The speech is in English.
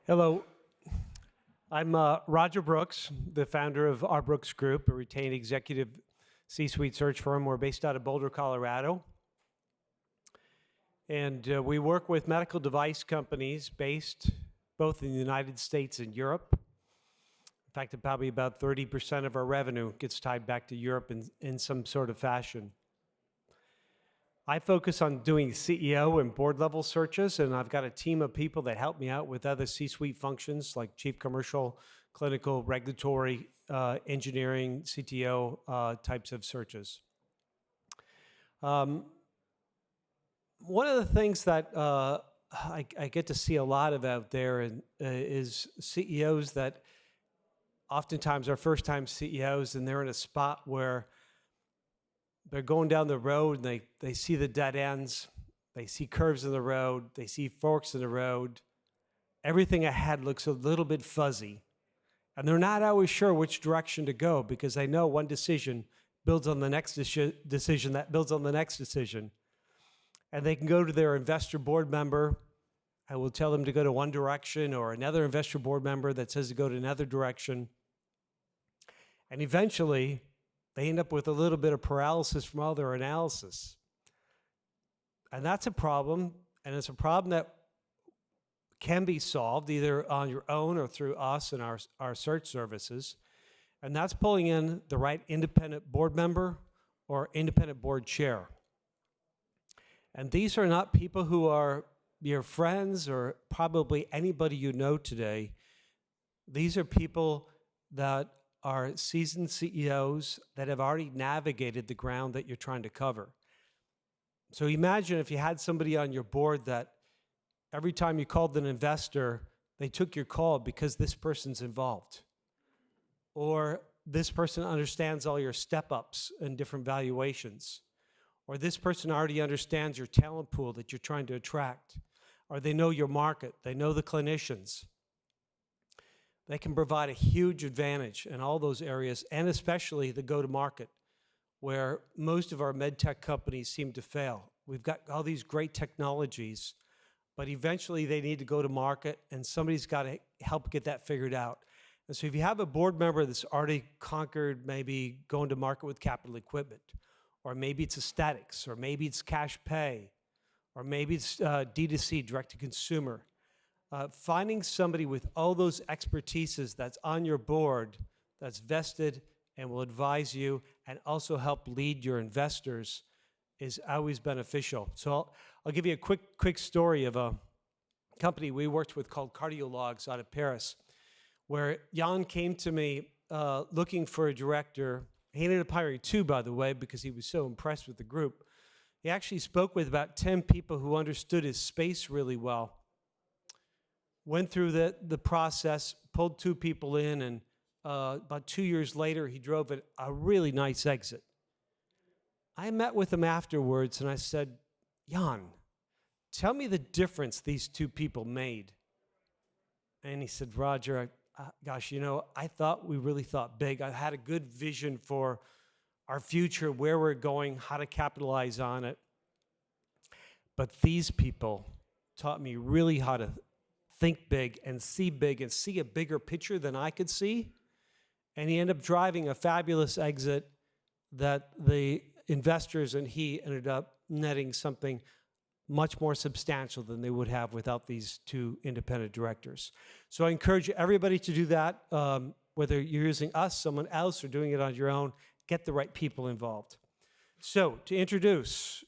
Hello, I'm Roger Brooks, the founder of RBrooks Group, a retained executive C-suite search firm. We're based out of Boulder, Colorado. And we work with medical device companies based both in the United States and Europe. In fact, probably about 30% of our revenue gets tied back to Europe in some sort of fashion. I focus on doing CEO and board level searches, and I've got a team of people that help me out with other C-suite functions like chief commercial, clinical, regulatory, engineering, CTO types of searches. One of the things that I get to see a lot of out there is CEOs that oftentimes are first-time CEOs, and they're in a spot where they're going down the road and they see the dead ends, they see curves in the road, they see forks in the road. Everything ahead looks a little bit fuzzy. And they're not always sure which direction to go because they know one decision builds on the next decision that builds on the next decision. And they can go to their investor board member. I will tell them to go to one direction, or another investor board member that says to go to another direction. And eventually, they end up with a little bit of paralysis from all their analysis. And that's a problem, and it's a problem that can be solved either on your own or through us and our search services. And that's pulling in the right independent board member or independent board chair. And these are not people who are your friends or probably anybody you know today. These are people that are seasoned CEOs that have already navigated the ground that you're trying to cover. So imagine if you had somebody on your board that every time you called an investor, they took your call because this person's involved. Or this person understands all your step-ups and different valuations. Or this person already understands your talent pool that you're trying to attract. Or they know your market, they know the clinicians. They can provide a huge advantage in all those areas, and especially the go-to-market, where most of our medtech companies seem to fail. We've got all these great technologies, but eventually they need to go to market, and somebody's got to help get that figured out. And so if you have a board member that's already conquered maybe going to market with capital equipment, or maybe it's aesthetics, or maybe it's cash pay, or maybe it's D2C, direct-to-consumer, finding somebody with all those expertises that's on your board, that's vested and will advise you and also help lead your investors is always beneficial. So I'll give you a quick story of a company we worked with called Cardiologs out of Paris, where Jan came to me looking for a director. He ended up hiring two, by the way, because he was so impressed with the group. He actually spoke with about 10 people who understood his space really well. Went through the process, pulled two people in, and about 2 years later, he drove a really nice exit. I met with him afterwards, and I said, Jan, tell me the difference these two people made. And he said, Roger, gosh, you know, we really thought big. I had a good vision for our future, where we're going, how to capitalize on it. But these people taught me really how to think big and see a bigger picture than I could see. And he ended up driving a fabulous exit that the investors and he ended up netting something much more substantial than they would have without these two independent directors. So I encourage everybody to do that, whether you're using us, someone else, or doing it on your own, get the right people involved. So to introduce